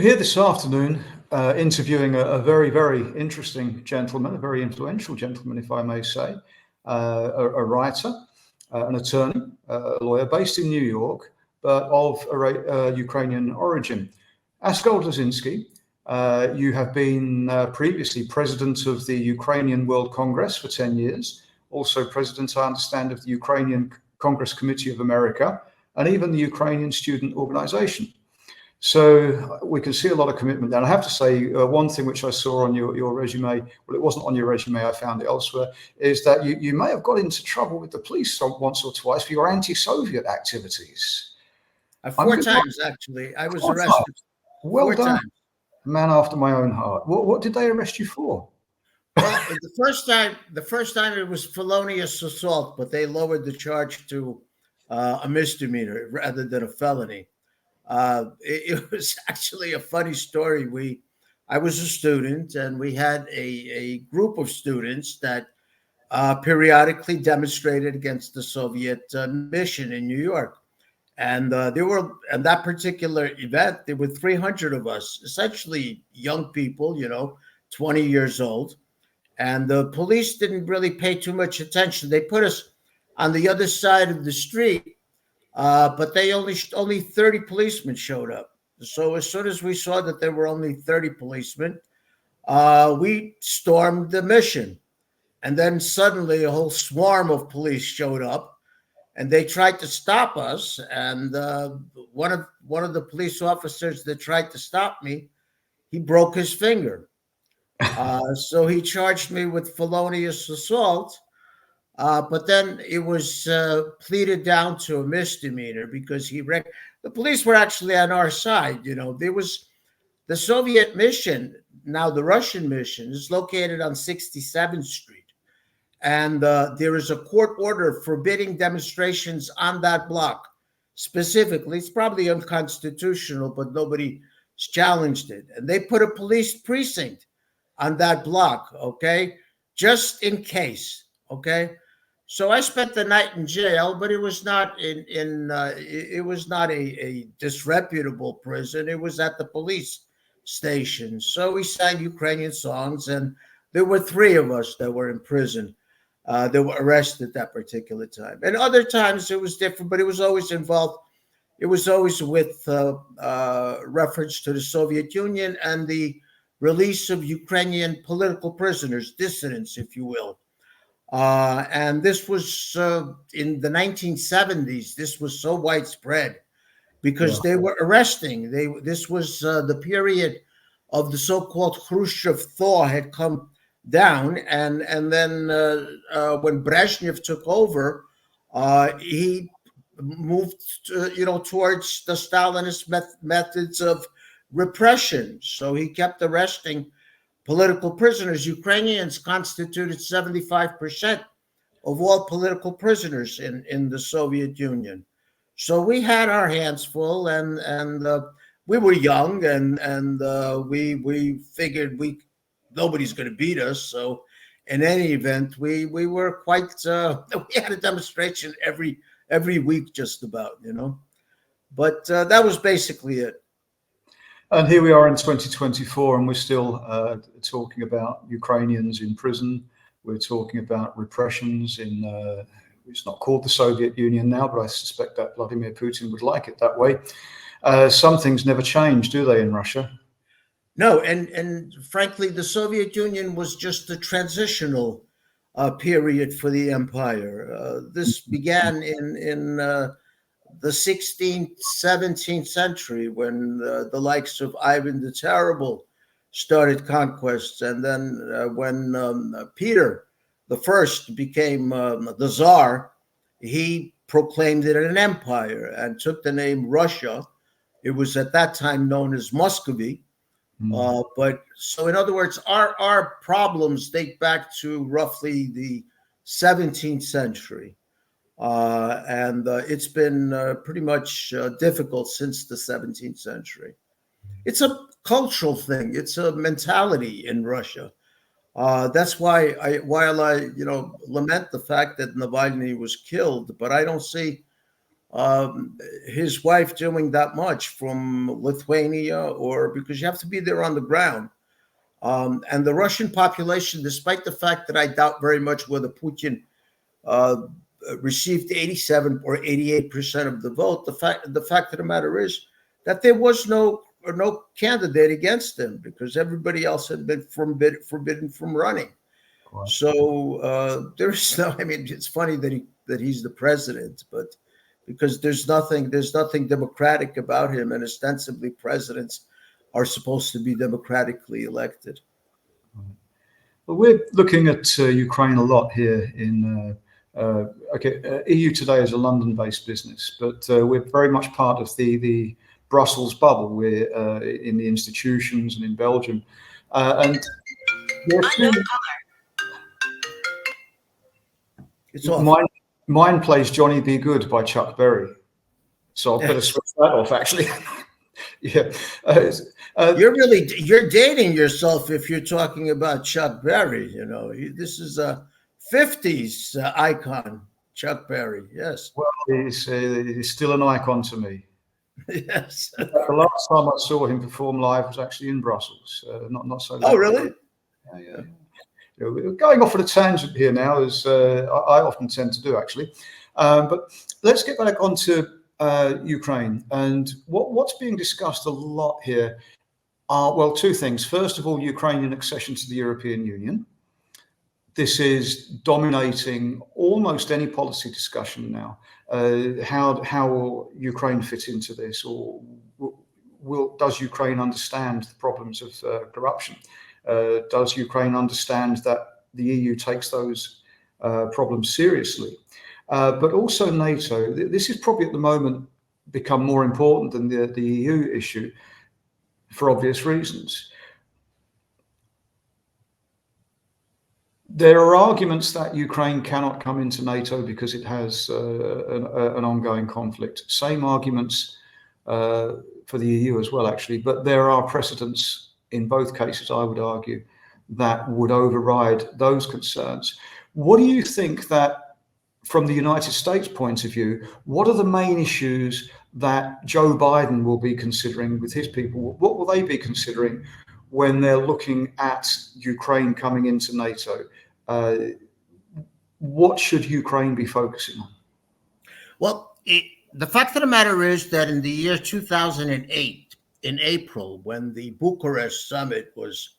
here this afternoon interviewing a very, very interesting gentleman, a very influential gentleman, if I may say, a writer, an attorney, a lawyer based in New York, but of Ukrainian origin. Askold Lozynskyj, you have been previously president of the Ukrainian World Congress for 10 years, also president, I understand, of the Ukrainian Congress Committee of America, and even the Ukrainian Student Organisation. So we can see a lot of commitment there. And I have to say, one thing which I saw on your resume, well, it wasn't on your resume, I found it elsewhere, is that you may have got into trouble with the police once or twice for your anti-Soviet activities. Four times, actually. I was arrested. Well done. Man after my own heart. What did they arrest you for? Well, the first time it was felonious assault, but they lowered the charge to a misdemeanor rather than a felony. It was actually a funny story. I was a student, and we had a group of students that periodically demonstrated against the Soviet mission in New York. And at that particular event, there were 300 of us, essentially young people, 20 years old. And the police didn't really pay too much attention. They put us on the other side of the street, but they only 30 policemen showed up. So as soon as we saw that there were only 30 policemen, we stormed the mission. And then suddenly a whole swarm of police showed up, and they tried to stop us. And one of the police officers that tried to stop me, he broke his finger. So he charged me with felonious assault. But then it was pleaded down to a misdemeanor because the police were actually on our side. There was the Soviet mission. Now the Russian mission is located on 67th Street. And there is a court order forbidding demonstrations on that block. Specifically, it's probably unconstitutional, but nobody's challenged it. And they put a police precinct on that block, okay, just in case, okay. So I spent the night in jail, but it was not it was not a disreputable prison. It was at the police station. So we sang Ukrainian songs, and there were 3 of us that were in prison. That were arrested that particular time. And other times it was different, but it was always involved. It was always with reference to the Soviet Union and the release of Ukrainian political prisoners, dissidents, if you will. And this was in the 1970s. This was so widespread because they were arresting. This was the period of the so-called Khrushchev thaw had come down, and then when Brezhnev took over, he moved towards the Stalinist methods of repression. So he kept arresting political prisoners. Ukrainians constituted 75% of all political prisoners in the Soviet Union. So we had our hands full, and we were young, and we figured nobody's going to beat us. So in any event, we were quite, we had a demonstration every week just about, but that was basically it. And here we are in 2024, and we're still talking about Ukrainians in prison. We're talking about repressions in, it's not called the Soviet Union now, but I suspect that Vladimir Putin would like it that way. Some things never change, do they, in Russia? No, and frankly, the Soviet Union was just a transitional period for the empire. This began in the 16th, 17th century when the likes of Ivan the Terrible started conquests, and then when Peter the First became the Tsar, he proclaimed it an empire and took the name Russia. It was at that time known as Muscovy. But so in other words, our problems date back to roughly the 17th century. And it's been pretty much difficult since the 17th century. It's a cultural thing. It's a mentality in Russia. That's why while I lament the fact that Navalny was killed, but I don't see his wife doing that much from Lithuania, or because you have to be there on the ground. And the Russian population, despite the fact that I doubt very much whether Putin received 87 or 88% of the vote, the fact of the matter is that there was no candidate against him because everybody else had been forbidden from running. Right. So there's no. I mean, it's funny that he's the president, but because there's nothing democratic about him, and ostensibly presidents are supposed to be democratically elected. Well, we're looking at Ukraine a lot here in. EU Today is a London-based business, but we're very much part of the Brussels bubble. We're in the institutions and in Belgium, and mine plays "Johnny Be Good" by Chuck Berry, so I better switch that off. Actually, yeah, you're dating yourself if you're talking about Chuck Berry. You know, this is a '50s icon, Chuck Berry. Yes. Well, he's still an icon to me. Yes. The last time I saw him perform live was actually in Brussels. Not so. Oh, really? Yeah. We're going off on a tangent here now, as I often tend to do, actually. But let's get back onto Ukraine, and what's being discussed a lot here are, well, two things. First of all, Ukrainian accession to the European Union. This is dominating almost any policy discussion now. How will Ukraine fit into this, or does Ukraine understand the problems of corruption? Does Ukraine understand that the EU takes those problems seriously? But also NATO. This is probably at the moment become more important than the EU issue for obvious reasons. There are arguments that Ukraine cannot come into NATO because it has an ongoing conflict. Same arguments for the EU as well, actually. But there are precedents in both cases, I would argue, that would override those concerns. What do you think that, from the United States point of view, what are the main issues that Joe Biden will be considering with his people? What will they be considering when they're looking at Ukraine coming into NATO? What should Ukraine be focusing on? Well, the fact of the matter is that in the year 2008, in April, when the Bucharest summit was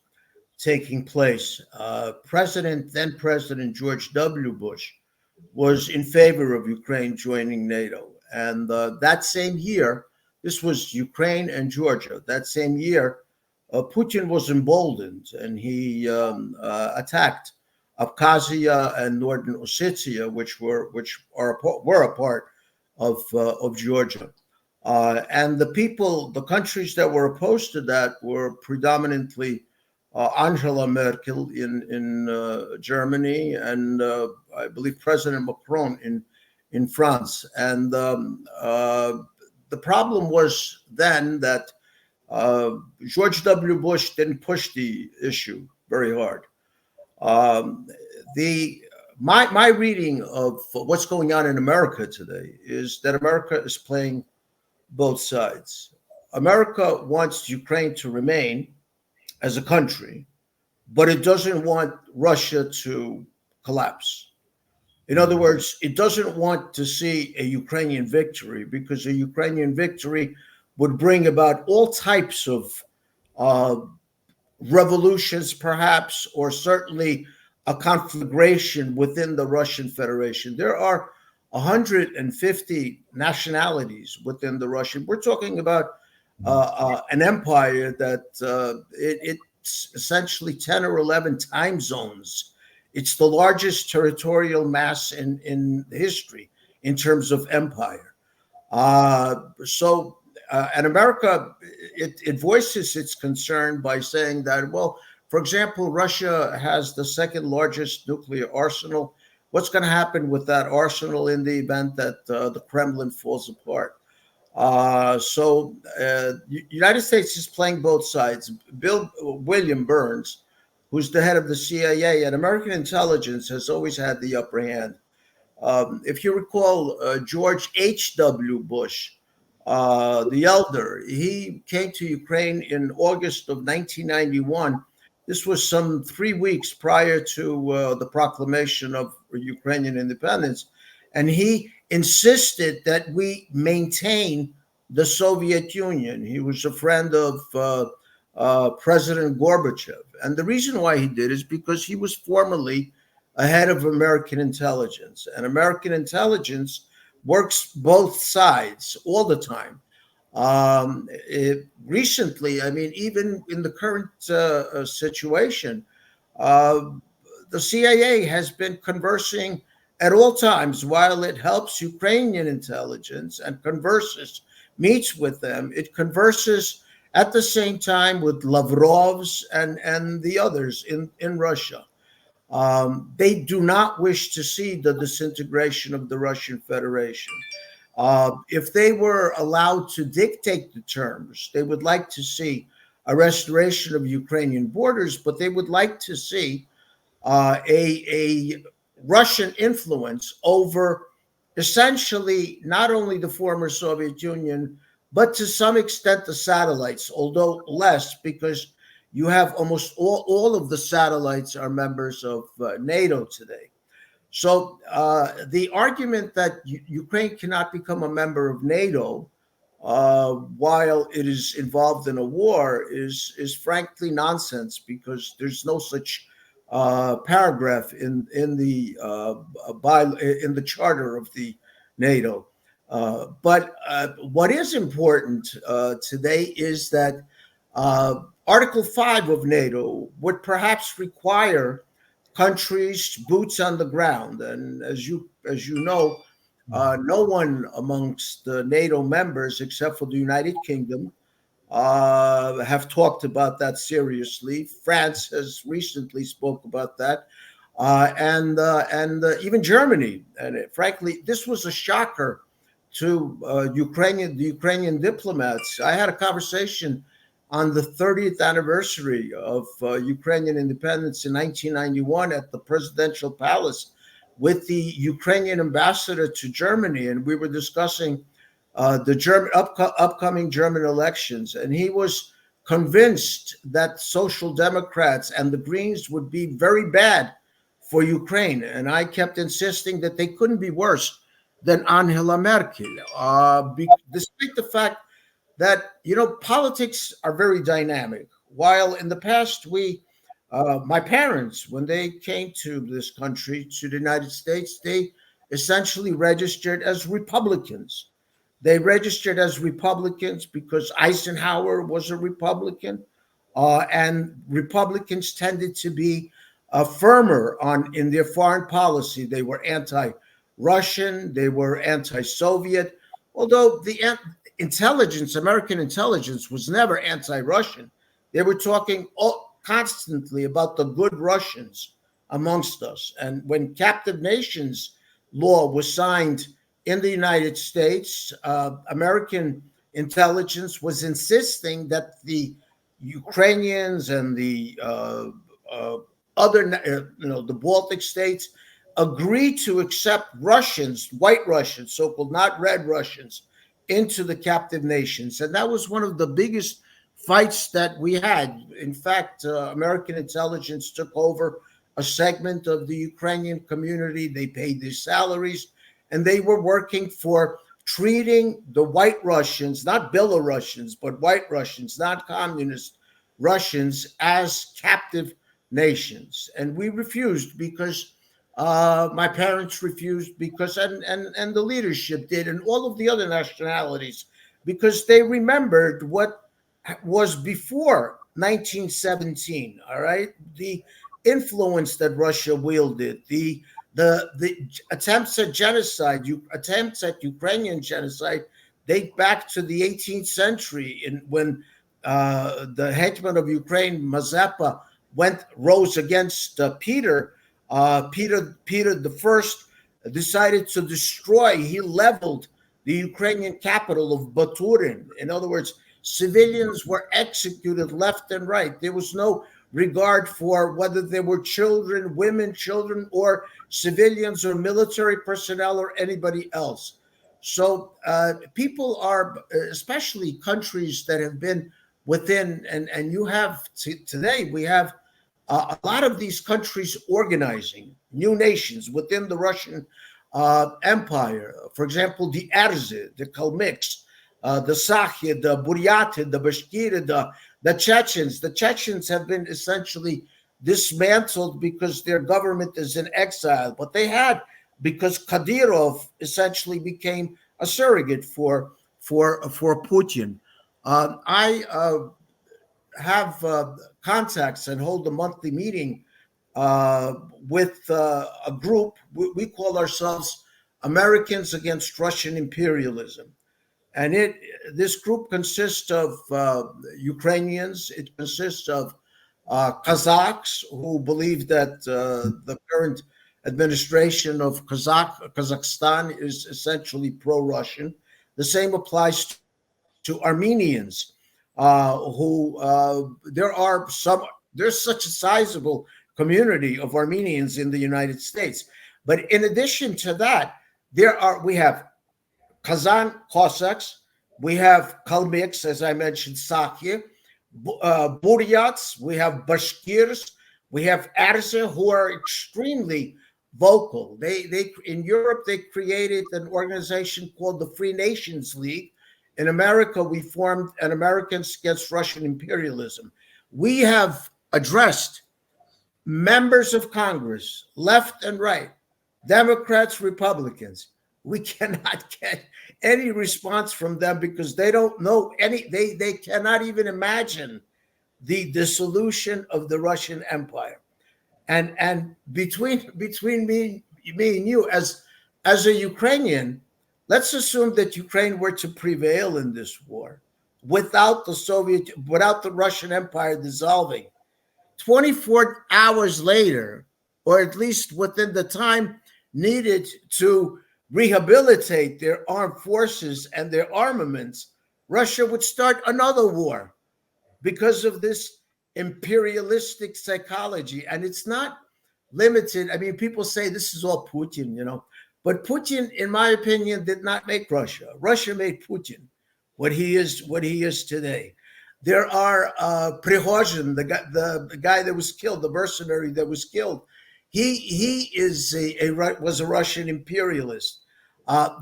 taking place, then President George W. Bush was in favor of Ukraine joining NATO. And that same year, this was Ukraine and Georgia, that same year, Putin was emboldened and he attacked Abkhazia and Northern Ossetia, which were a part of Georgia. And the countries that were opposed to that were predominantly Angela Merkel in Germany, and I believe President Macron in France. And the problem was then that George W. Bush didn't push the issue very hard. My reading of what's going on in America today is that America is playing both sides. America wants Ukraine to remain as a country, but it doesn't want Russia to collapse. In other words, it doesn't want to see a Ukrainian victory, because a Ukrainian victory would bring about all types of revolutions, perhaps, or certainly a conflagration within the Russian Federation. There are 150 nationalities within the Russian. We're talking about an empire that it's essentially 10 or 11 time zones. It's the largest territorial mass in history in terms of empire. And America, it voices its concern by saying that, well, for example, Russia has the second largest nuclear arsenal. What's going to happen with that arsenal in the event that the Kremlin falls apart? United States is playing both sides. William Burns, who's the head of the CIA, and American intelligence has always had the upper hand. If you recall, George H.W. Bush, the elder, he came to Ukraine in August of 1991. This was some 3 weeks prior to the proclamation of Ukrainian independence. And he insisted that we maintain the Soviet Union. He was a friend of President Gorbachev. And the reason why he did is because he was formerly a head of American intelligence. And American intelligence works both sides all the time. Recently, I mean, even in the current situation, the CIA has been conversing at all times. While it helps Ukrainian intelligence and converses, meets with them, it converses at the same time with Lavrov's and the others in Russia. They do not wish to see the disintegration of the Russian Federation. If they were allowed to dictate the terms, they would like to see a restoration of Ukrainian borders, but they would like to see a Russian influence over essentially not only the former Soviet Union, but to some extent the satellites, although less, because you have almost all of the satellites are members of NATO today. So the argument that Ukraine cannot become a member of NATO while it is involved in a war is frankly nonsense, because there's no such paragraph in the charter of the NATO. But what is important today is that Article 5 of NATO would perhaps require countries boots on the ground, and as you know, no one amongst the NATO members, except for the United Kingdom, have talked about that seriously. France has recently spoke about that, and even Germany. And frankly, this was a shocker to the Ukrainian diplomats. I had a conversation on the 30th anniversary of Ukrainian independence in 1991 at the presidential palace with the Ukrainian ambassador to Germany, and we were discussing the upcoming German elections, and he was convinced that Social Democrats and the Greens would be very bad for Ukraine, and I kept insisting that they couldn't be worse than Angela Merkel, despite the fact that, you know, politics are very dynamic. While in the past my parents, when they came to this country, to the United States, they essentially registered as Republicans. They registered as Republicans because Eisenhower was a Republican, and Republicans tended to be firmer in their foreign policy. They were anti-Russian, they were anti-Soviet, although the American intelligence was never anti-Russian. They were talking constantly about the good Russians amongst us. And when captive nations law was signed in the United States, American intelligence was insisting that the Ukrainians and the other, the Baltic states agreed to accept Russians, white Russians, so-called not red Russians, into the captive nations. And that was one of the biggest fights that we had. In fact, American intelligence took over a segment of the Ukrainian community. They paid their salaries, and they were working for treating the white Russians, not Belarusians, but white Russians, not communist Russians, as captive nations. And we refused because my parents refused, because and the leadership did, and all of the other nationalities, because they remembered what was before 1917. All right, the influence that Russia wielded, the attempts at genocide, attempts at Ukrainian genocide, date back to the 18th century, when the hetman of Ukraine, Mazepa, rose against Peter. Peter the First decided to destroy. He leveled the Ukrainian capital of Baturin. In other words, civilians were executed left and right. There was no regard for whether they were children, women, children, or civilians or military personnel or anybody else. So people are, especially countries that have been within, and you have today, we have a lot of these countries organizing new nations within the Russian Empire. For example, the Erze, the Kalmyks, the Sakhi, the Buryati, the Bashkiri, the Chechens. The Chechens have been essentially dismantled because their government is in exile. But they had, because Kadyrov essentially became a surrogate for Putin. I have contacts and hold a monthly meeting with a group. We call ourselves Americans Against Russian Imperialism. And this group consists of Ukrainians. It consists of Kazakhs who believe that the current administration of Kazakhstan is essentially pro-Russian. The same applies to Armenians, there's such a sizable community of Armenians in the United States. But in addition to that, we have Kazan Cossacks, we have Kalmyks, as I mentioned, Sakhi, Buryats, we have Bashkirs, we have Erze, who are extremely vocal. They in Europe, they created an organization called the Free Nations League. In America, we formed an Americans Against Russian Imperialism. We have addressed members of Congress, left and right, Democrats, Republicans. We cannot get any response from them because they don't know they cannot even imagine the dissolution of the Russian Empire. And between me and you, as a Ukrainian, let's assume that Ukraine were to prevail in this war without the Russian Empire dissolving. 24 hours later, or at least within the time needed to rehabilitate their armed forces and their armaments, Russia would start another war because of this imperialistic psychology. And it's not limited. I mean, people say this is all Putin, but Putin, in my opinion, did not make Russia. Russia made Putin what he is today. There are Prigozhin, the guy that was killed, the mercenary that was killed. He was a Russian imperialist.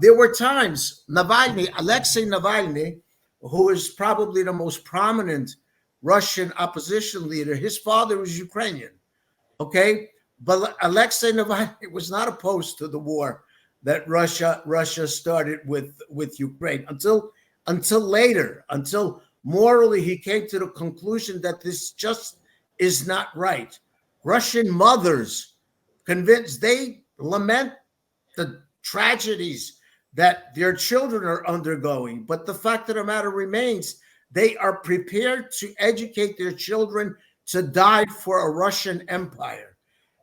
There were times Alexei Navalny, who is probably the most prominent Russian opposition leader, his father was Ukrainian. Okay, but Alexei Navalny was not opposed to the war that Russia started with Ukraine until later, until morally he came to the conclusion that this just is not right. Russian mothers they lament the tragedies that their children are undergoing, but the fact of the matter remains, they are prepared to educate their children to die for a Russian empire.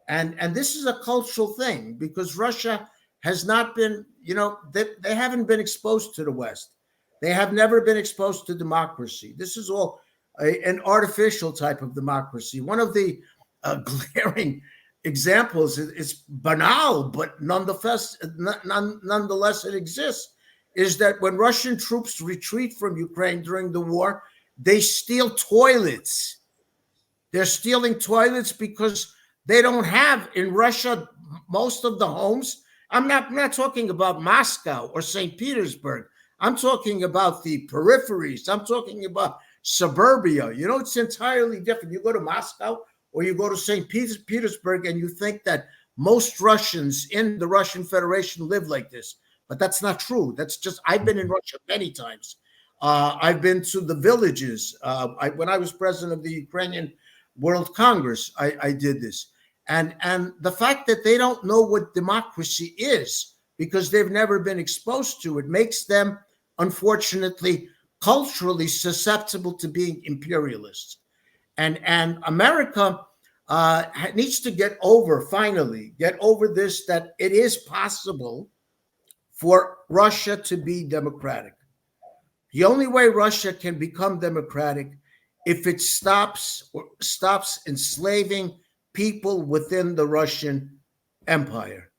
And this is a cultural thing because Russia has not been, they haven't been exposed to the West. They have never been exposed to democracy. This is all an artificial type of democracy. One of the glaring examples, it's banal, but nonetheless it exists, is that when Russian troops retreat from Ukraine during the war, they steal toilets. They're stealing toilets because they don't have in Russia most of the homes. I'm not talking about Moscow or St. Petersburg. I'm talking about the peripheries. I'm talking about suburbia. It's entirely different. You go to Moscow or you go to St. Petersburg and you think that most Russians in the Russian Federation live like this. But that's not true. That's just, I've been in Russia many times. I've been to the villages. When I was president of the Ukrainian World Congress, I did this. And the fact that they don't know what democracy is because they've never been exposed to it makes them, unfortunately, culturally susceptible to being imperialists. And America needs to finally get over this, that it is possible for Russia to be democratic. The only way Russia can become democratic if it stops enslaving people within the Russian Empire.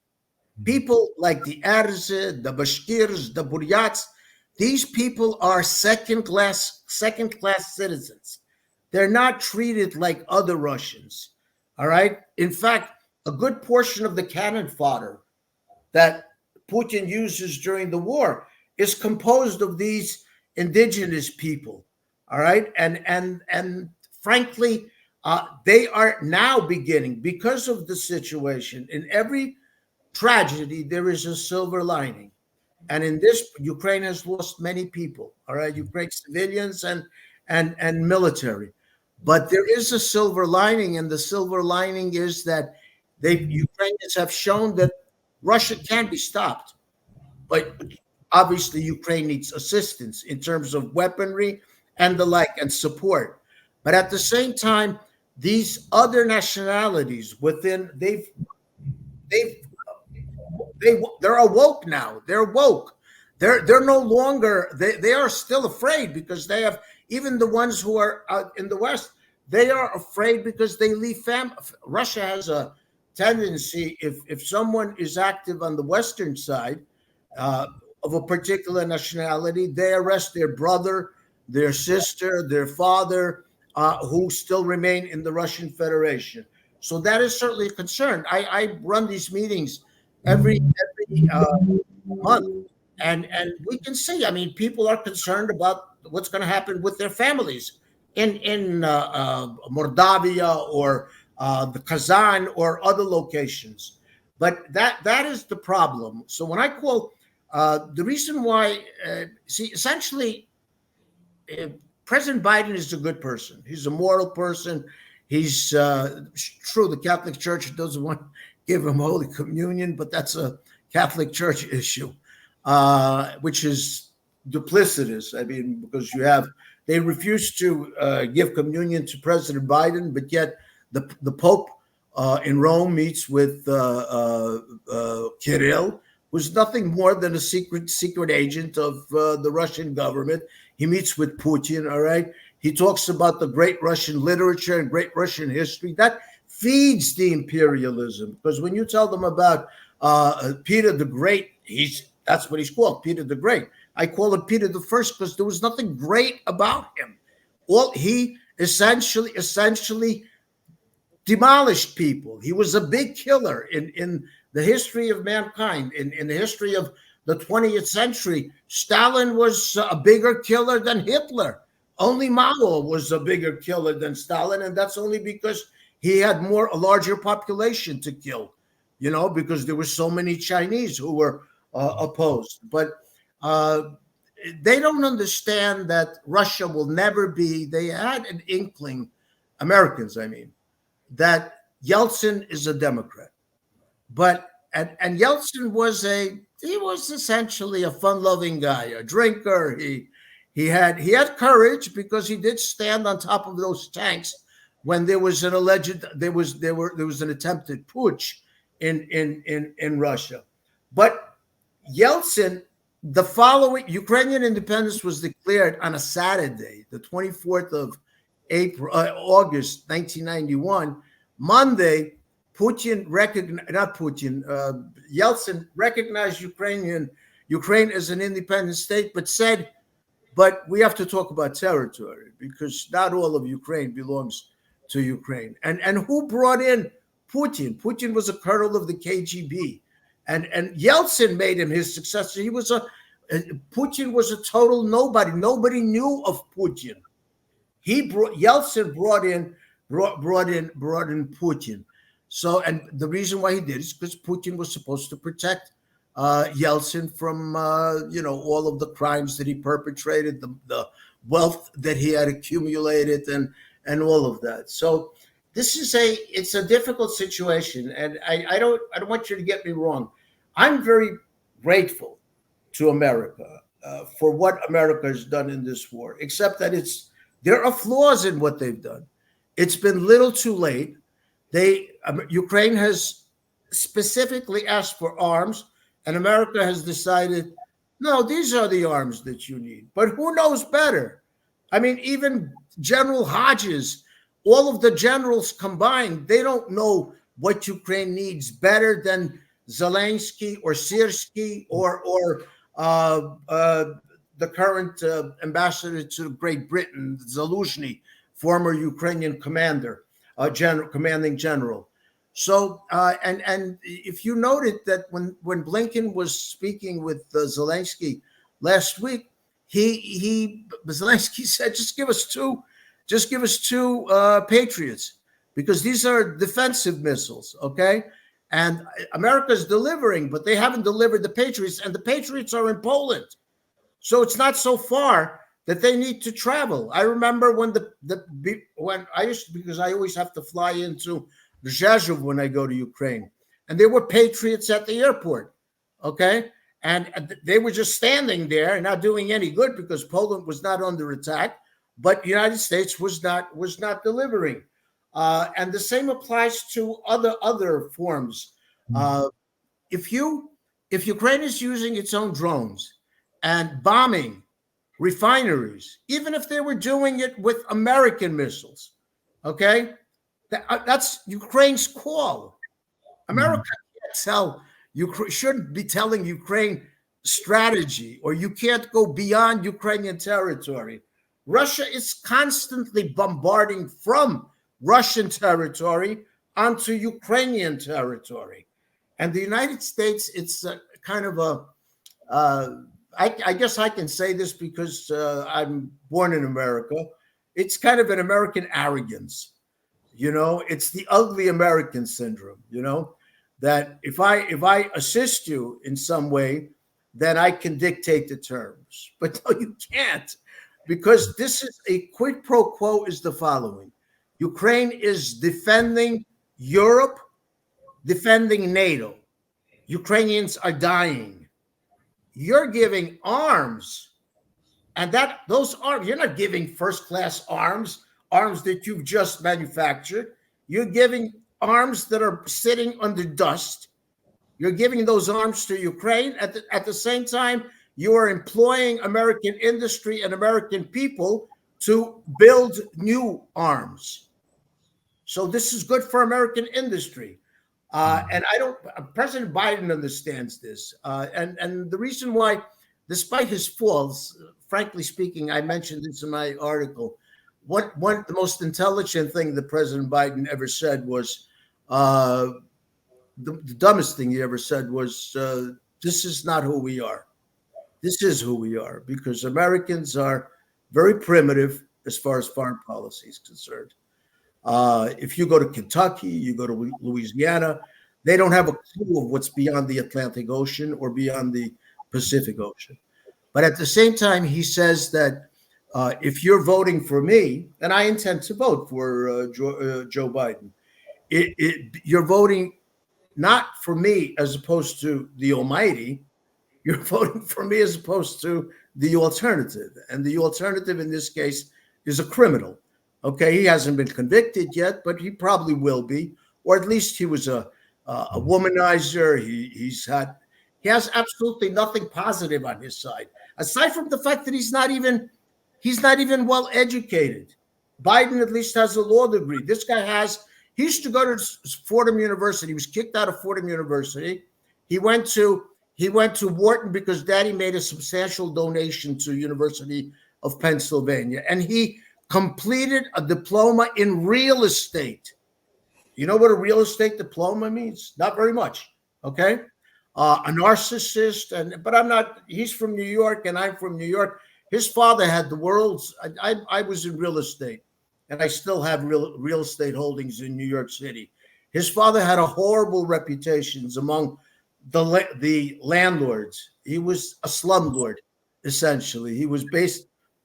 People like the Arze, the Bashkirs, the Buryats, these people are second-class citizens. They're not treated like other Russians. All right. In fact, a good portion of the cannon fodder that Putin uses during the war is composed of these indigenous people. All right. And frankly, they are now beginning, because of the situation. In every tragedy, there is a silver lining. And in this, Ukraine has lost many people. All right, Ukraine civilians and military, but there is a silver lining, and the silver lining is that Ukrainians have shown that Russia can be stopped. But obviously, Ukraine needs assistance in terms of weaponry and the like, and support. But at the same time, these other nationalities within they're awoke now. They're woke. They're no longer, they are still afraid, because they have, even the ones who are in the West, they are afraid because they leave Russia has a tendency, if someone is active on the Western side of a particular nationality, they arrest their brother, their sister, their father, who still remain in the Russian Federation. So that is certainly a concern. I run these meetings every month, and we can see. I mean, people are concerned about what's going to happen with their families in Moldavia or the Kazan or other locations. But that is the problem. So when I call the reason why, essentially, President Biden is a good person. He's a moral person. He's true. The Catholic Church doesn't want to give him Holy Communion, but that's a Catholic Church issue, which is duplicitous. I mean, because they refuse to give communion to President Biden, but yet the Pope in Rome meets with Kirill, who's nothing more than a secret agent of the Russian government. He meets with Putin. All right. He talks about the great Russian literature and great Russian history. That feeds the imperialism, because when you tell them about Peter the Great, that's what he's called, Peter the Great. I call him Peter the First because there was nothing great about him. He essentially demolished people. He was a big killer in the history of mankind, in the history of the 20th century. Stalin was a bigger killer than Hitler. Only Mao was a bigger killer than Stalin, and that's only because he had a larger population to kill, because there were so many Chinese who were opposed. But they don't understand that Russia will never be. They had an inkling, Americans, I mean, that Yeltsin is a Democrat, and Yeltsin was essentially a fun-loving guy, a drinker. He had courage, because he did stand on top of those tanks when there was an attempted putsch in Russia. But Yeltsin, the following Ukrainian independence was declared on a Saturday, the 24th of August 1991. Monday, Yeltsin recognized Ukraine as an independent state, but said, but we have to talk about territory, because not all of Ukraine belongs to Ukraine. And who brought in Putin? Putin was a colonel of the KGB, and Yeltsin made him his successor. Putin was a total nobody. Nobody knew of Putin. Yeltsin brought in Putin. So, and the reason why he did is because Putin was supposed to protect Yeltsin from all of the crimes that he perpetrated, the wealth that he had accumulated, and all of that. So this is it's a difficult situation, and I don't want you to get me wrong. I'm very grateful to America for what America has done in this war, except that there are flaws in what they've done. It's been little too late. Ukraine has specifically asked for arms, and America has decided, no, these are the arms that you need. But who knows better? I mean, even General Hodges, all of the generals combined, they don't know what Ukraine needs better than Zelensky or Syrskyi or the current ambassador to Great Britain, Zaluzhny, former Ukrainian commander, commanding general. So, and if you noted that when Blinken was speaking with Zelensky last week, Zelensky said, just give us two Patriots, because these are defensive missiles, okay? And America's delivering, but they haven't delivered the Patriots, and the Patriots are in Poland. So it's not so far that they need to travel. I remember when when I used to, because I always have to fly into Rzeszów when I go to Ukraine, and there were Patriots at the airport, okay? And they were just standing there and not doing any good because Poland was not under attack, but the United States was not delivering. And the same applies to other forms. If Ukraine is using its own drones and bombing refineries, even if they were doing it with American missiles, okay, that's Ukraine's call. America shouldn't be telling Ukraine strategy, or you can't go beyond Ukrainian territory. Russia is constantly bombarding from Russian territory onto Ukrainian territory. And the United States, it's kind of I guess I can say this because I'm born in America. It's kind of an American arrogance. It's the ugly American syndrome, that if I assist you in some way, then I can dictate the terms. But no, you can't, because this is a quid pro quo is the following. Ukraine is defending Europe, defending NATO. Ukrainians are dying. You're giving arms, and those arms, you're not giving first-class arms that you've just manufactured. You're giving arms that are sitting under dust. You're giving those arms to Ukraine. At the same time, you are employing American industry and American people to build new arms. So this is good for American industry. And President Biden understands this. And the reason why, despite his faults, frankly speaking, I mentioned this in my article, the most intelligent thing that President Biden ever said was, the dumbest thing he ever said was, this is not who we are. This is who we are, because Americans are very primitive as far as foreign policy is concerned. If you go to Kentucky, you go to Louisiana, they don't have a clue of what's beyond the Atlantic Ocean or beyond the Pacific Ocean. But at the same time, he says that if you're voting for me, and I intend to vote for Joe Biden, you're voting not for me as opposed to the almighty, you're voting for me as opposed to the alternative. And the alternative in this case is a criminal. Okay, he hasn't been convicted yet, but he probably will be, or at least he was a womanizer. He has absolutely nothing positive on his side, aside from the fact that he's not even well educated. Biden at least has a law degree. This guy he used to go to Fordham University. He was kicked out of Fordham University. He went to Wharton because Daddy made a substantial donation to University of Pennsylvania, and he completed a diploma in real estate. You know what a real estate diploma means? Not very much. Okay. A narcissist, but I'm not, he's from New York and I'm from New York. His father had the world's, I was in real estate, and I still have real estate holdings in New York City. His father had a horrible reputation among the landlords. He was a slumlord, essentially. He was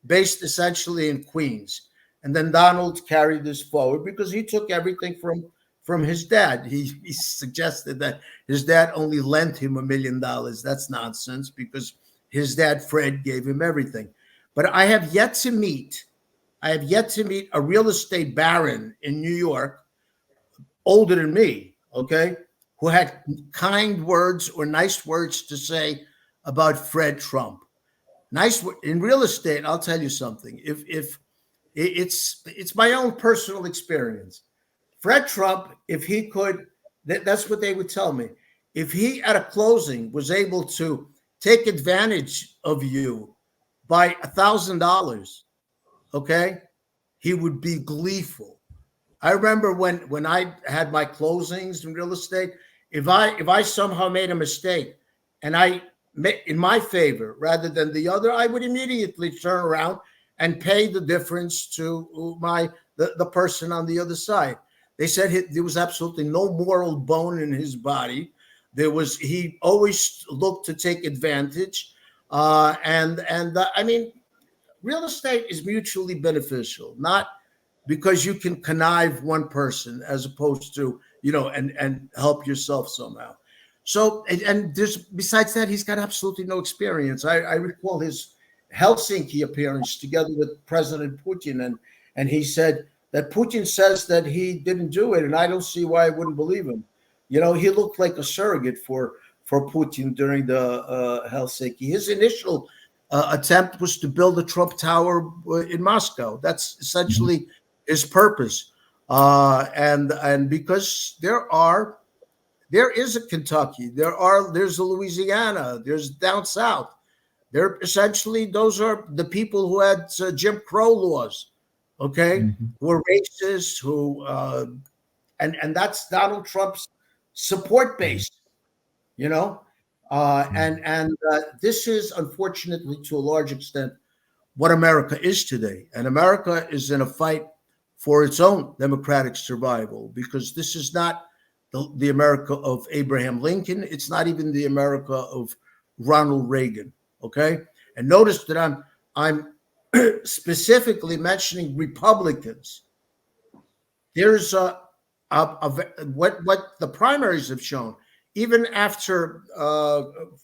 based essentially in Queens. And then Donald carried this forward because he took everything from his dad. He suggested that his dad only lent him $1 million. That's nonsense, because his dad, Fred, gave him everything. But I have yet to meet a real estate baron in New York, older than me, okay, who had kind words or nice words to say about Fred Trump. Nice in real estate. I'll tell you something. It's my own personal experience. Fred Trump, if he could, that's what they would tell me. If he at a closing was able to take advantage of you by $1,000, okay, he would be gleeful. I remember when I had my closings in real estate, if I somehow made a mistake and I made in my favor rather than the other, I would immediately turn around and pay the difference to the person on the other side. They said there was absolutely no moral bone in his body. He always looked to take advantage, I mean, real estate is mutually beneficial, not because you can connive one person as opposed to, and help yourself somehow. So, and there's, besides that, he's got absolutely no experience. I recall his Helsinki appearance together with President Putin, and he said that Putin says that he didn't do it, and I don't see why I wouldn't believe him. He looked like a surrogate for Putin during the Helsinki. His initial attempt was to build a Trump Tower in Moscow. That's essentially his purpose. And because there is a Kentucky, there's a Louisiana, there's down south. Those are the people who had Jim Crow laws, okay, who are racist, and that's Donald Trump's support base, and this is unfortunately to a large extent what America is today. And America is in a fight for its own democratic survival, because this is not the America of Abraham Lincoln. It's not even the America of Ronald Reagan. Okay. And notice that I'm specifically mentioning Republicans. There's what the primaries have shown, even after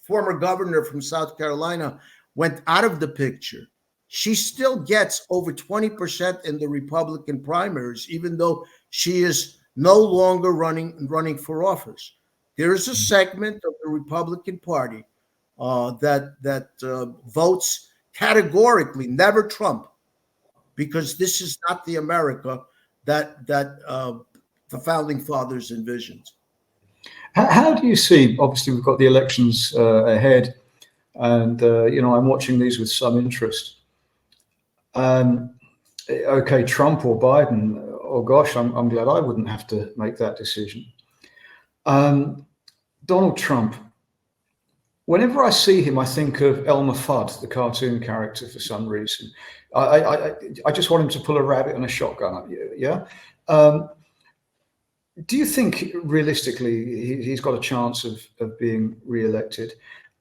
former governor from South Carolina went out of the picture, she still gets over 20% in the Republican primaries, even though she is no longer running for office. There is a segment of the Republican Party that votes categorically never Trump, because this is not the America that the founding fathers envisioned. How do you see? Obviously, we've got the elections ahead, and I'm watching these with some interest. Okay, Trump or Biden? Oh gosh, I'm glad I wouldn't have to make that decision. Donald Trump. Whenever I see him, I think of Elmer Fudd, the cartoon character, for some reason. I just want him to pull a rabbit and a shotgun at you. Yeah. Do you think realistically he's got a chance of being re-elected?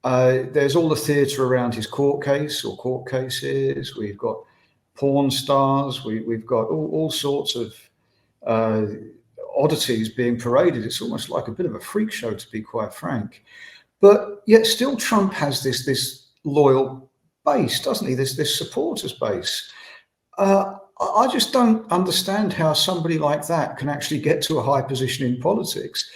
There's all the theatre around his court case or court cases. We've got porn stars. We've got all sorts of oddities being paraded. It's almost like a bit of a freak show, to be quite frank. But yet still Trump has this loyal base, doesn't he? This supporters base. I just don't understand how somebody like that can actually get to a high position in politics.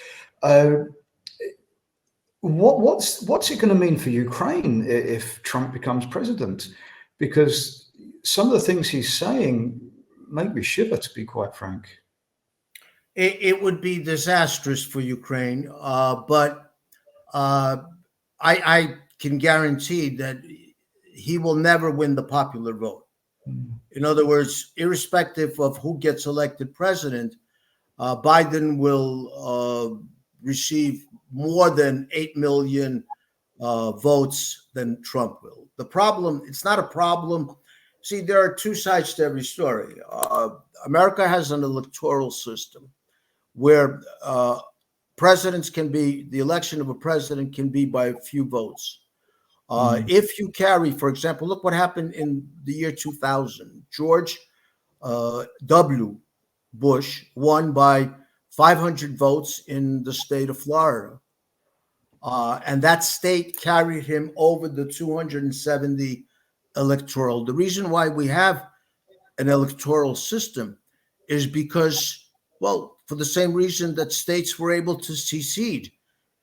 What's it going to mean for Ukraine if Trump becomes president? Because some of the things he's saying make me shiver, to be quite frank. It would be disastrous for Ukraine, but I can guarantee that he will never win the popular vote. In other words, irrespective of who gets elected president, Biden will receive more than 8 million votes than Trump will. The problem, it's not a problem. See, there are two sides to every story. America has an electoral system where the election of a president can be by a few votes. If you carry, for example, look what happened in the year 2000. George W. Bush won by 500 votes in the state of Florida. And that state carried him over the 270 electoral. The reason why we have an electoral system is because, well, for the same reason that states were able to secede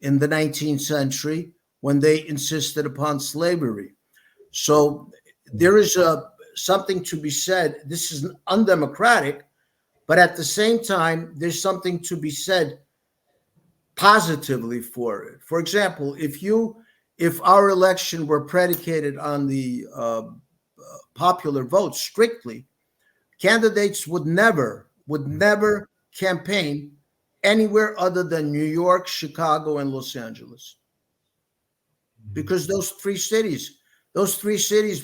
in the 19th century when they insisted upon slavery. So there is something to be said. This is undemocratic, but at the same time, there's something to be said positively for it. For example, if our election were predicated on the popular vote strictly, candidates would never campaign anywhere other than New York, Chicago, and Los Angeles, because those three cities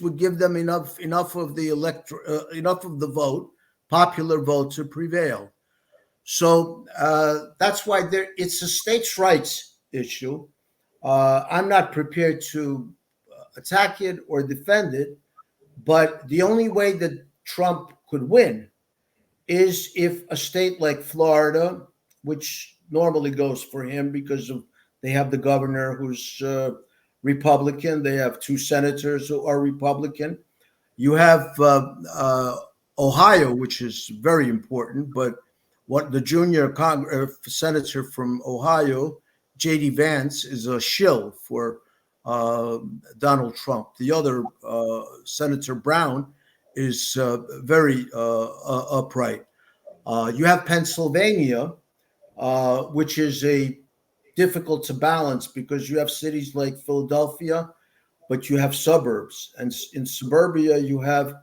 would give them enough of the vote, popular vote, to prevail. So that's why it's a states' rights issue. I'm not prepared to attack it or defend it, but the only way that Trump could win is if a state like Florida, which normally goes for him because they have the governor who's Republican, they have two senators who are Republican. You have Ohio, which is very important, but what the junior senator from Ohio, J.D. Vance, is a shill for Donald Trump. The other, Senator Brown, is very upright. You have Pennsylvania, which is difficult to balance because you have cities like Philadelphia, but you have suburbs. And in suburbia, you have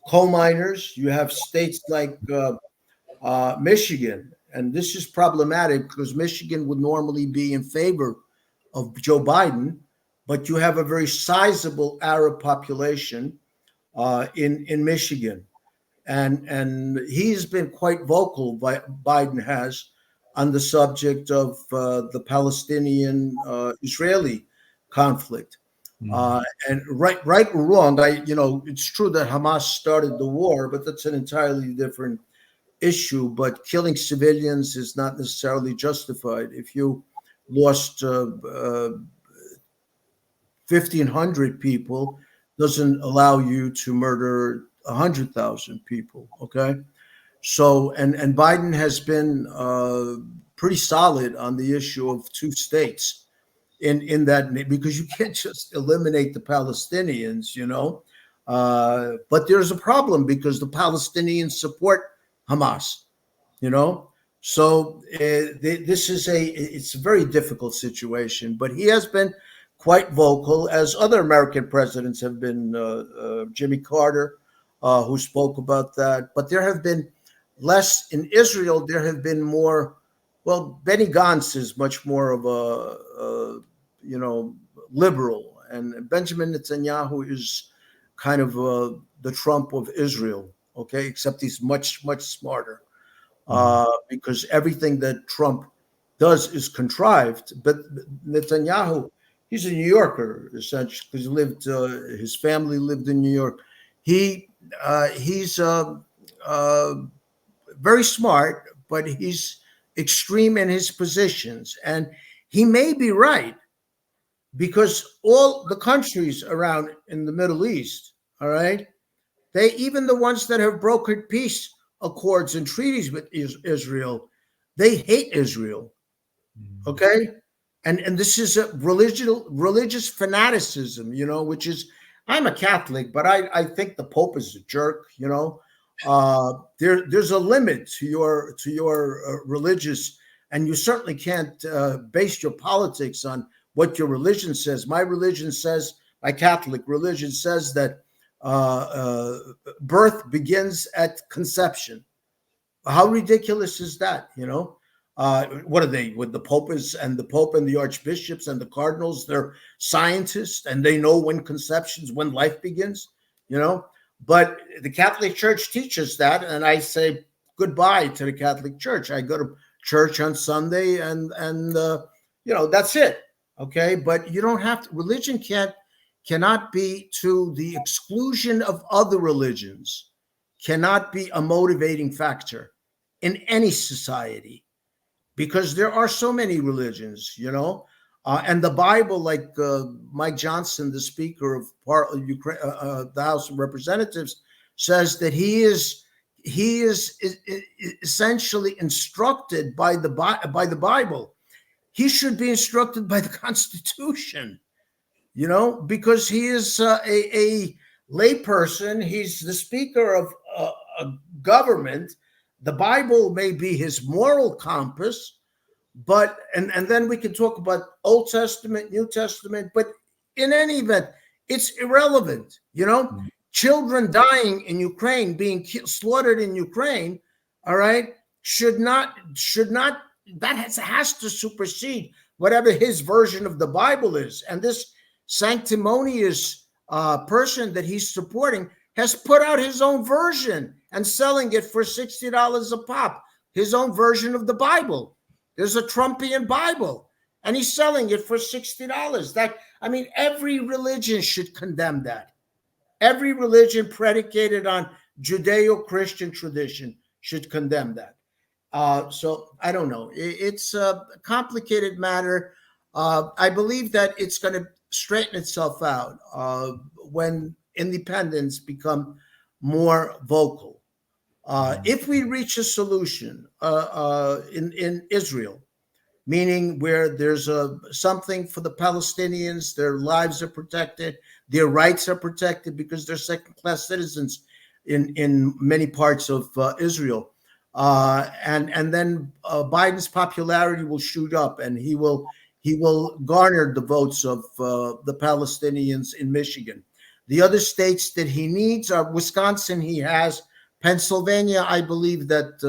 coal miners, you have states like Michigan. And this is problematic because Michigan would normally be in favor of Joe Biden, but you have a very sizable Arab population in Michigan. And he's been quite vocal, Biden has, on the subject of the Palestinian-Israeli conflict. And right or wrong, it's true that Hamas started the war, but that's an entirely different issue. But killing civilians is not necessarily justified. If you lost 1,500 people, doesn't allow you to murder 100,000 people. Okay, so and Biden has been pretty solid on the issue of two states. In that, because you can't just eliminate the Palestinians, but there's a problem because the Palestinians support Hamas, so it's a very difficult situation. But he has been quite vocal, as other American presidents have been. Jimmy Carter, who spoke about that, but there have been less in Israel. There have been more. Well, Benny Gantz is much more of a liberal, and Benjamin Netanyahu is kind of the Trump of Israel. Okay, except he's much smarter because everything that Trump does is contrived. But Netanyahu, he's a New Yorker essentially because his family lived in New York. He's very smart, but he's extreme in his positions, and he may be right. Because all the countries around in the Middle East, all right, even the ones that have brokered peace accords and treaties with Israel, they hate Israel, okay? And this is a religious fanaticism, which is, I'm a Catholic, but I think the Pope is a jerk, There's a limit to your religious, and you certainly can't base your politics on what your religion says. My Catholic religion says that birth begins at conception. How ridiculous is that? What are they with the Pope and the archbishops and the cardinals? They're scientists and they know when life begins, But the Catholic Church teaches that, and I say goodbye to the Catholic Church. I go to church on Sunday, and that's it. Okay, but you don't have to. Religion cannot be to the exclusion of other religions. Cannot be a motivating factor in any society, because there are so many religions, and the Bible, like Mike Johnson, the Speaker of the House of Representatives, says that he is essentially instructed by the Bible. He should be instructed by the Constitution, because he is a layperson. He's the speaker of a government. The Bible may be his moral compass, but and then we can talk about Old Testament, New Testament, but in any event, it's irrelevant. Children dying in Ukraine, being slaughtered in Ukraine, all right, should not that has to supersede whatever his version of the Bible is. And this sanctimonious person that he's supporting has put out his own version and selling it for $60 a pop, his own version of the Bible. There's a Trumpian Bible, and he's selling it for $60. Every religion should condemn that. Every religion predicated on Judeo-Christian tradition should condemn that. So I don't know. It's a complicated matter. I believe that it's going to straighten itself out when independents become more vocal. If we reach a solution in Israel, meaning where there's something for the Palestinians, their lives are protected, their rights are protected because they're second-class citizens in many parts of Israel. And then Biden's popularity will shoot up, and he will garner the votes of the Palestinians in Michigan. The other states that he needs are Wisconsin. He has Pennsylvania. I believe that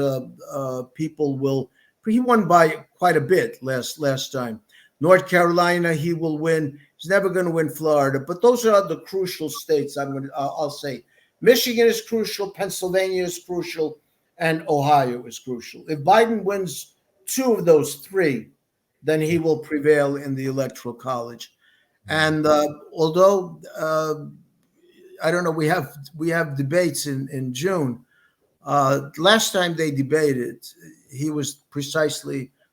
people will. He won by quite a bit last time. North Carolina, he will win. He's never going to win Florida, but those are the crucial states. I'll say Michigan is crucial, Pennsylvania is crucial, and Ohio is crucial. If Biden wins two of those three, then he will prevail in the Electoral College. And although I don't know, we have debates in June. Last time they debated,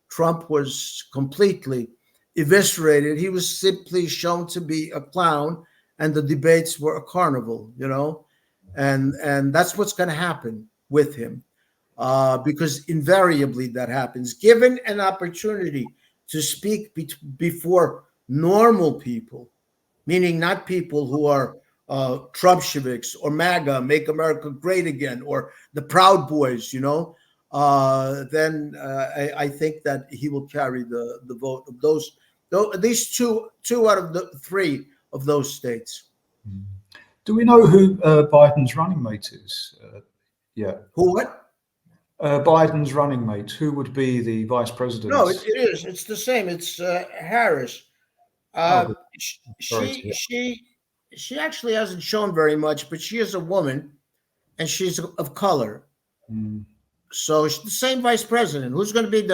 Trump was completely eviscerated. He was simply shown to be a clown, and the debates were a carnival, and that's what's going to happen with him, because invariably that happens. Given an opportunity to speak before normal people, meaning not people who are Trumpsheviks or MAGA, Make America Great Again, or the Proud Boys, then I think that he will carry the vote of those, at least two out of the three of those states. Do we know who Biden's running mate is? Who what? Biden's running mate. Who would be the vice president? No, it is. It's the same. It's Harris. She actually hasn't shown very much, but she is a woman, and she's of color. So she's the same vice president. Who's going to be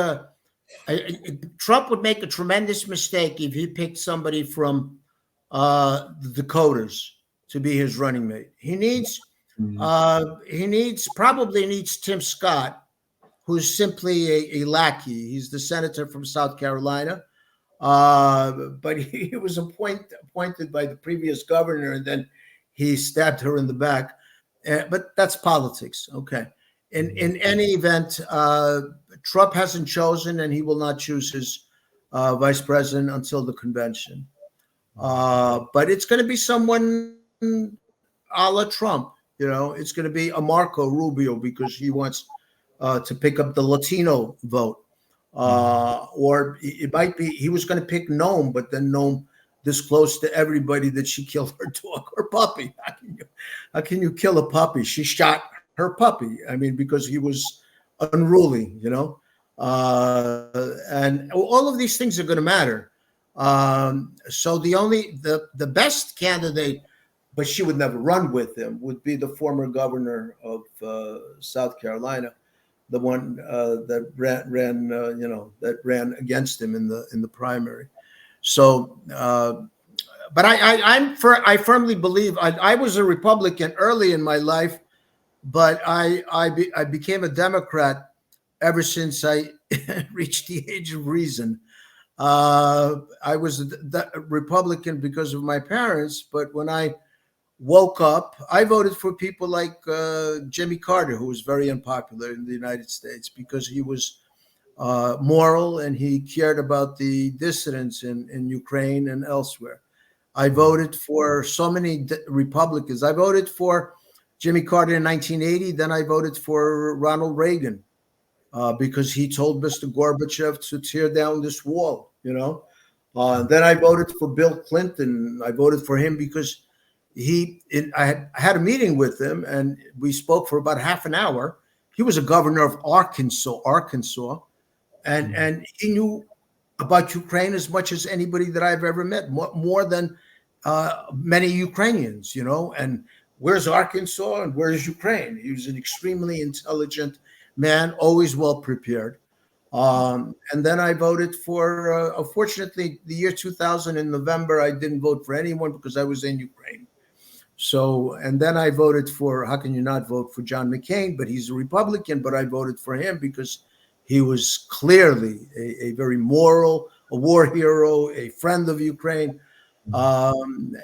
Trump would make a tremendous mistake if he picked somebody from the Dakotas to be his running mate. He probably needs Tim Scott, who's simply a lackey. He's the senator from South Carolina. But he was appointed by the previous governor, and then he stabbed her in the back. But that's politics. Okay. In any event, Trump hasn't chosen, and he will not choose his vice president until the convention. But it's going to be someone a la Trump. It's going to be a Marco Rubio, because he wants to pick up the Latino vote. Or it might be he was going to pick Noam, but then Noam disclosed to everybody that she killed her dog or puppy. How can you kill a puppy? She shot her puppy. Because he was unruly, and all of these things are going to matter. So the best candidate, but she would never run with him, would be the former governor of South Carolina, the one that ran against him in the primary. So, but I firmly believe I was a Republican early in my life, but I became a Democrat ever since I reached the age of reason. I was a Republican because of my parents, but when I woke up, I voted for people like Jimmy Carter, who was very unpopular in the United States because he was moral and he cared about the dissidents in Ukraine and elsewhere. I voted for so many Republicans. I voted for Jimmy Carter in 1980. Then I voted for Ronald Reagan because he told Mr. Gorbachev to tear down this wall, Then I voted for Bill Clinton. I voted for him because I had a meeting with him, and we spoke for about half an hour. He was a governor of Arkansas, and he knew about Ukraine as much as anybody that I've ever met, more than many Ukrainians, And where's Arkansas and where's Ukraine? He was an extremely intelligent man, always well prepared. And then I voted for, unfortunately, the year 2000 in November, I didn't vote for anyone because I was in Ukraine. So, and then I voted for, how can you not vote for John McCain? But he's a Republican, but I voted for him because he was clearly a very moral, a war hero, a friend of Ukraine. And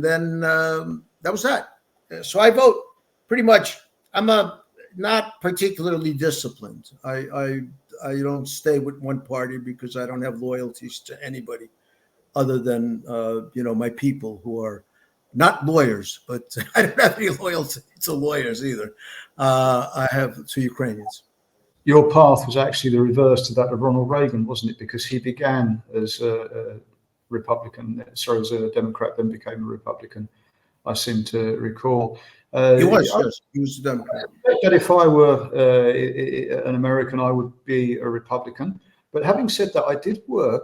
then that was that. So I vote pretty much. I'm not particularly disciplined. I don't stay with one party because I don't have loyalties to anybody other than, my people who are not lawyers, but I don't have any loyalty to lawyers either. I have to Ukrainians. Your path was actually the reverse to that of Ronald Reagan, wasn't it? Because he began as a Republican, as a Democrat, then became a Republican. I seem to recall. He was, yes, he was a Democrat. That if I were an American, I would be a Republican. But having said that, I did a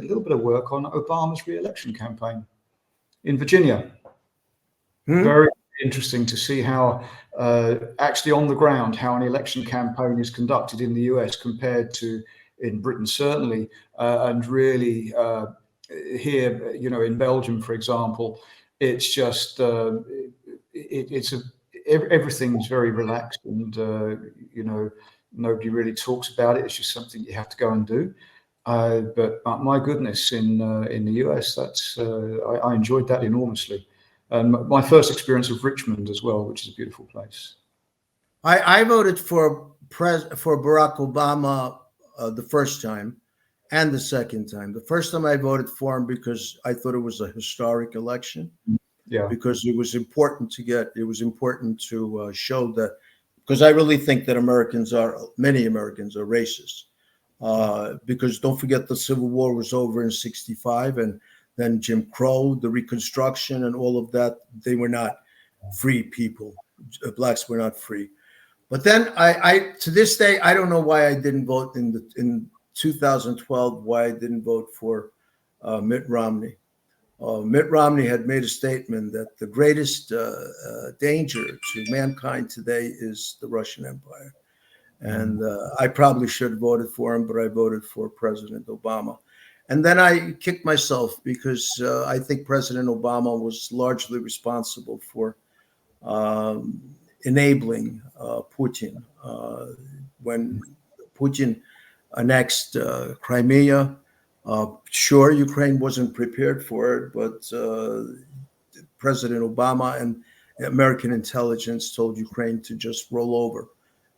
little bit of work on Obama's re-election campaign in Virginia. Very interesting to see how actually on the ground, how an election campaign is conducted in the US compared to in Britain, certainly, and really here, in Belgium, for example, it's just, everything's very relaxed and, nobody really talks about it. It's just something you have to go and do. But my goodness, in the US, I enjoyed that enormously. My first experience of Richmond as well, which is a beautiful place. I voted for Barack Obama the first time and the second time. The first time I voted for him because I thought it was a historic election. Yeah. Because it was important to show that, because I really think that many Americans are racist. Because don't forget the Civil War was over in 1965, and then Jim Crow, the Reconstruction, and all of that. They were not free people. Blacks were not free. But then I to this day, I don't know why I didn't vote in 2012. Why I didn't vote for Mitt Romney. Mitt Romney had made a statement that the greatest danger to mankind today is the Russian Empire. And I probably should have voted for him, but I voted for President Obama. And then I kicked myself because I think President Obama was largely responsible for enabling Putin. When Putin annexed Crimea, sure, Ukraine wasn't prepared for it, but President Obama and American intelligence told Ukraine to just roll over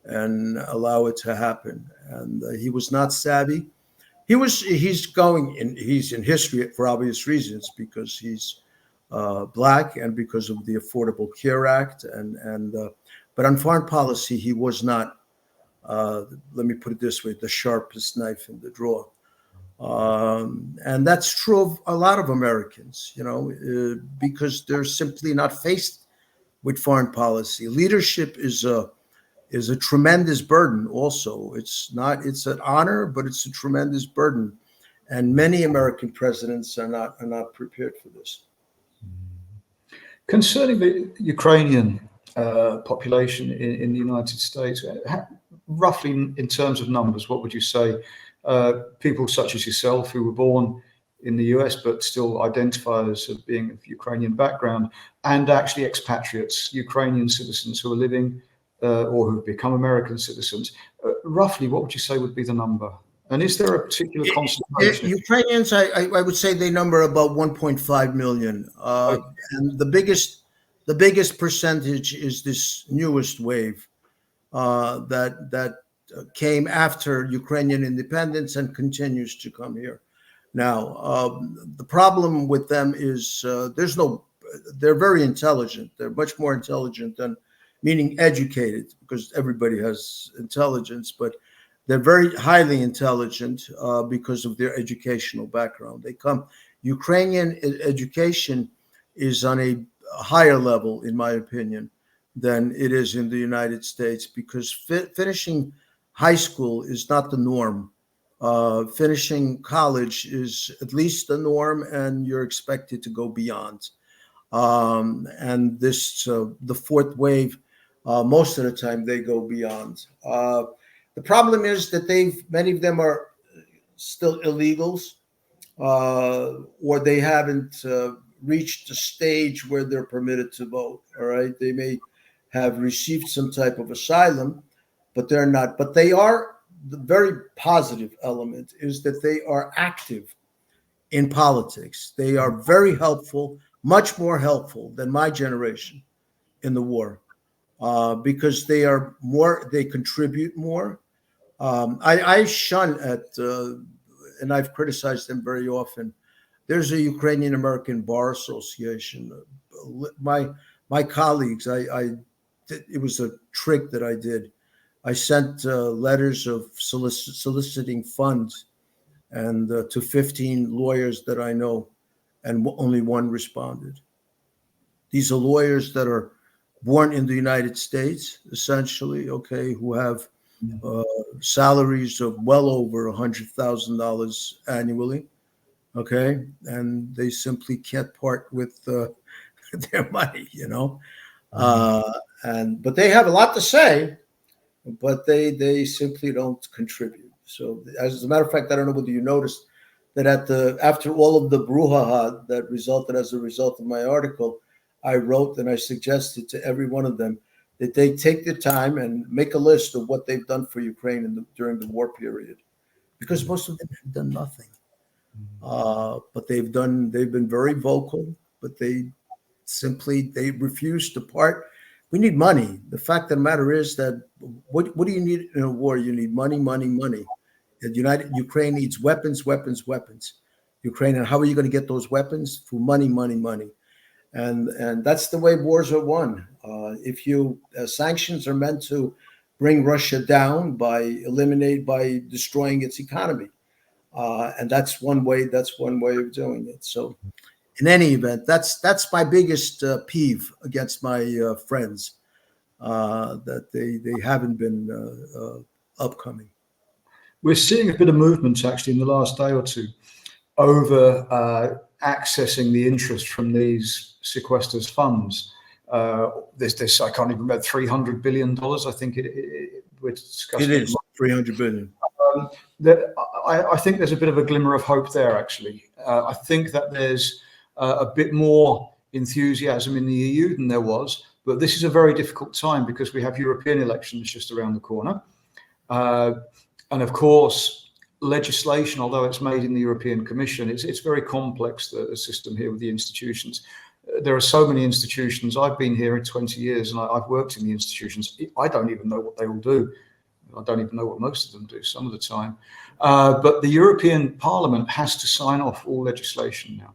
and allow it to happen. And he was not savvy. He's in history for obvious reasons, because he's Black and because of the Affordable Care Act. But on foreign policy, he was not, let me put it this way, the sharpest knife in the drawer. And that's true of a lot of Americans, because they're simply not faced with foreign policy. Leadership is a tremendous burden also. It's an honor, but it's a tremendous burden. And many American presidents are not prepared for this. Concerning the Ukrainian population in the United States, roughly in terms of numbers, what would you say? People such as yourself who were born in the US but still identify as being of Ukrainian background, and actually expatriates, Ukrainian citizens who are living or who've become American citizens, roughly what would you say would be the number? And is there a particular concentration? Ukrainians, I would say they number about 1.5 million. And the biggest percentage is this newest wave that came after Ukrainian independence and continues to come here. Now, the problem with them is they're very intelligent. They're much more intelligent than, meaning educated, because everybody has intelligence, but they're very highly intelligent because of their educational background. Ukrainian education is on a higher level, in my opinion, than it is in the United States, because finishing high school is not the norm. Finishing college is at least the norm, and you're expected to go beyond. And the fourth wave, most of the time they go beyond. The problem is that many of them are still illegals, or they haven't reached the stage where they're permitted to vote. All right, they may have received some type of asylum, but they're not. But they are. The very positive element is that they are active in politics. They are very helpful, much more helpful than my generation in the war, because they contribute more. I shun at, and I've criticized them very often. There's a Ukrainian American Bar Association. My colleagues, it was a trick that I did. I sent letters of soliciting funds and to 15 lawyers that I know, and only one responded. These are lawyers that are born in the United States, essentially, okay, who have salaries of well over $100,000 annually, okay, and they simply can't part with their money, but they have a lot to say, but they simply don't contribute. So, as a matter of fact, I don't know whether you noticed that after all of the brouhaha that resulted as a result of my article, I wrote and I suggested to every one of them that they take the time and make a list of what they've done for Ukraine during the war period, because most of them have done nothing. But they've been very vocal, but they refuse to part. We need money. The fact of the matter is that what do you need in a war? You need money, money, money. Ukraine needs weapons, weapons, weapons. Ukraine, and how are you going to get those weapons? Through money, money, money. And that's the way wars are won. Sanctions are meant to bring Russia down by destroying its economy. And that's one way of doing it. So in any event, that's my biggest peeve against my friends, that they haven't been upcoming. We're seeing a bit of movement actually in the last day or two over accessing the interest from these sequesters funds. This I can't even remember, $300 billion. I think we're discussing. It is $300 billion. I think there's a bit of a glimmer of hope there, actually. I think that there's a bit more enthusiasm in the EU than there was, but this is a very difficult time because we have European elections just around the corner. And of course, legislation, although it's made in the European Commission, it's very complex, the system here with the institutions. There are so many institutions. I've been here in 20 years and I've worked in the institutions. I don't even know what they all do. I don't even know what most of them do some of the time. But the European Parliament has to sign off all legislation now.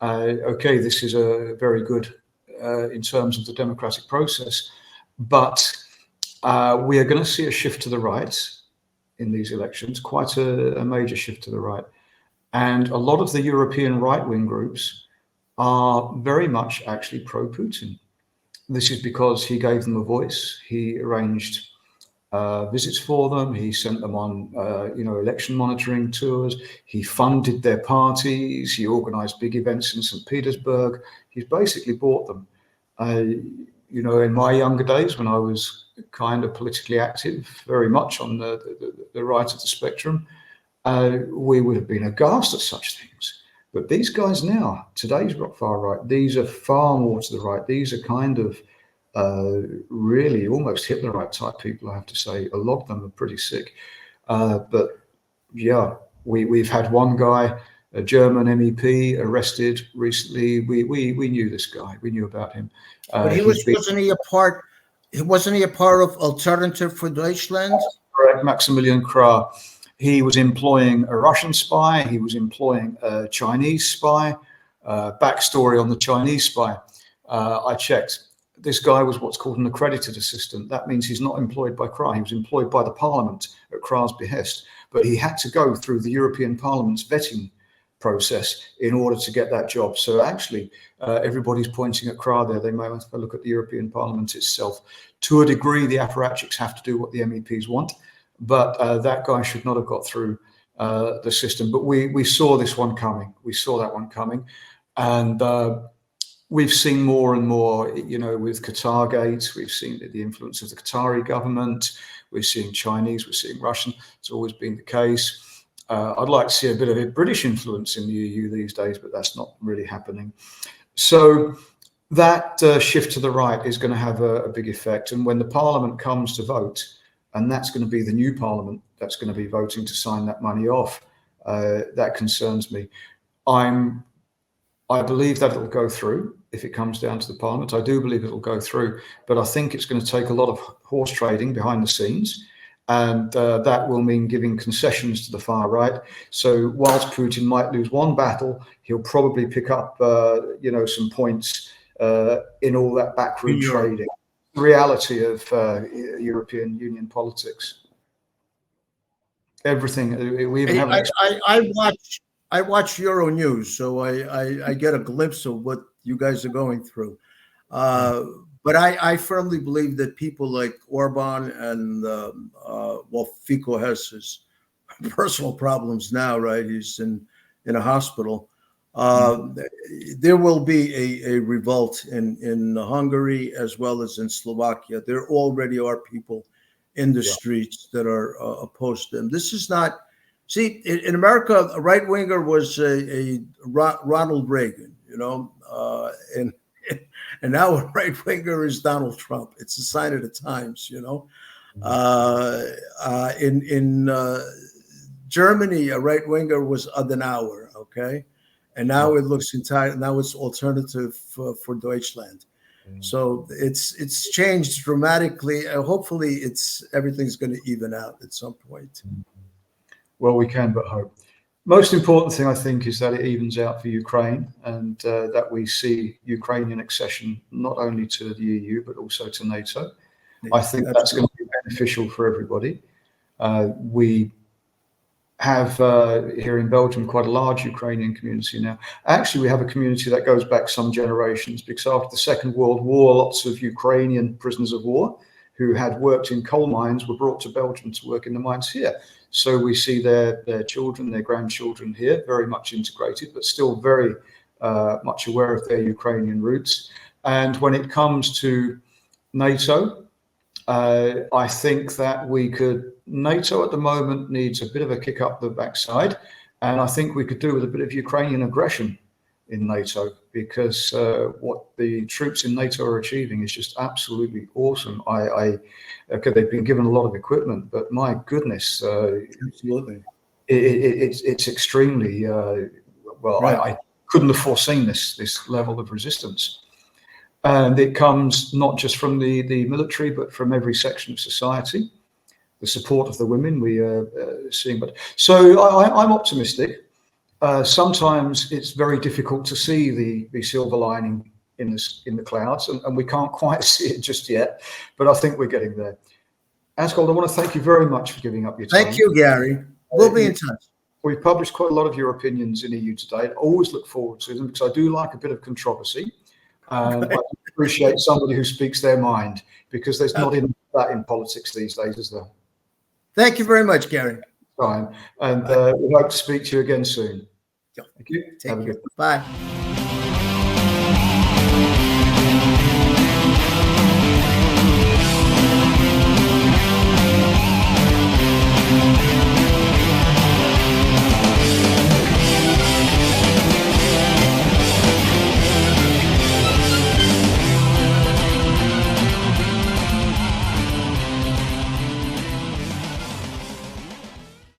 Okay, this is a very good in terms of the democratic process, but we are going to see a shift to the right in these elections, quite a major shift to the right. And a lot of the European right-wing groups are very much actually pro-Putin. This is because he gave them a voice. He arranged visits for them. He sent them on, election monitoring tours. He funded their parties. He organized big events in St. Petersburg. He's basically bought them. In my younger days, when I was kind of politically active, very much on the right of the spectrum, we would have been aghast at such things. But these guys now, today's far right, these are far more to the right. These are kind of really almost Hitlerite type people, I have to say. A lot of them are pretty sick. But yeah, we've had one guy, a German MEP, arrested recently. We knew this guy. We knew about him. But wasn't he a part of Alternative for Deutschland? Correct, Maximilian Krah. He was employing a Russian spy. He was employing a Chinese spy. Backstory on the Chinese spy. I checked. This guy was what's called an accredited assistant. That means he's not employed by CRA. He was employed by the Parliament at CRA's behest. But he had to go through the European Parliament's vetting process in order to get that job. So actually, everybody's pointing at CRA there. They may want to look at the European Parliament itself. To a degree, the apparatchiks have to do what the MEPs want, but that guy should not have got through the system. But we saw this one coming. We saw that one coming. And we've seen more and more, you know, with Qatargate, we've seen the influence of the Qatari government, we're seeing Chinese, we're seeing Russian. It's always been the case. I'd like to see a bit of a British influence in the EU these days, but that's not really happening. So that shift to the right is going to have a big effect. And when the Parliament comes to vote, and that's going to be the new Parliament that's going to be voting to sign that money off, that concerns me. I believe that it'll go through if it comes down to the Parliament. I do believe it'll go through, but I think it's going to take a lot of horse trading behind the scenes, and that will mean giving concessions to the far right. So whilst Putin might lose one battle, he'll probably pick up, you know, some points in all that backroom trading. Reality of European Union politics. Everything we even have. I watch Euro News, so I get a glimpse of what you guys are going through. But I firmly believe that people like Orban and, well, Fico has his personal problems now, right? He's in a hospital. There will be a revolt in Hungary as well as in Slovakia. There already are people in the streets that are opposed to them. This is not... See, in America, a right-winger was a Ronald Reagan, you know, and now a right-winger is Donald Trump. It's a sign of the times, you know. In Germany, a right-winger was Adenauer, okay? And now it looks now it's alternative for Deutschland. So it's changed dramatically. Hopefully everything's going to even out at some point. Well, we can but hope. Most important thing, I think, is that it evens out for Ukraine, and that we see Ukrainian accession not only to the EU, but also to NATO. I think that's going to be beneficial for everybody. We have here in Belgium quite a large Ukrainian community now. Actually, we have a community that goes back some generations, because after the Second World War, lots of Ukrainian prisoners of war who had worked in coal mines were brought to Belgium to work in the mines here. So we see their children, their grandchildren here, very much integrated, but still very much aware of their Ukrainian roots. And when it comes to NATO, I think that NATO at the moment needs a bit of a kick up the backside. And I think we could do with a bit of Ukrainian aggression in NATO, because what the troops in NATO are achieving is just absolutely awesome. Okay, they've been given a lot of equipment, but my goodness, Absolutely. It's extremely, well, Right. I couldn't have foreseen this level of resistance. And it comes not just from the military, but from every section of society. The support of the women we are seeing. But so I'm optimistic. Sometimes it's very difficult to see the silver lining in the clouds, and we can't quite see it just yet. But I think we're getting there. Askold, I want to thank you very much for giving up your time. Thank you, Gary. We'll be in touch. We've published quite a lot of your opinions in EU Today. I always look forward to them, because I do like a bit of controversy. I appreciate somebody who speaks their mind, because there's not enough of that in politics these days, is there? Thank you very much, Gary. Fine. And we hope to speak to you again soon. Thank you. Take care. Bye.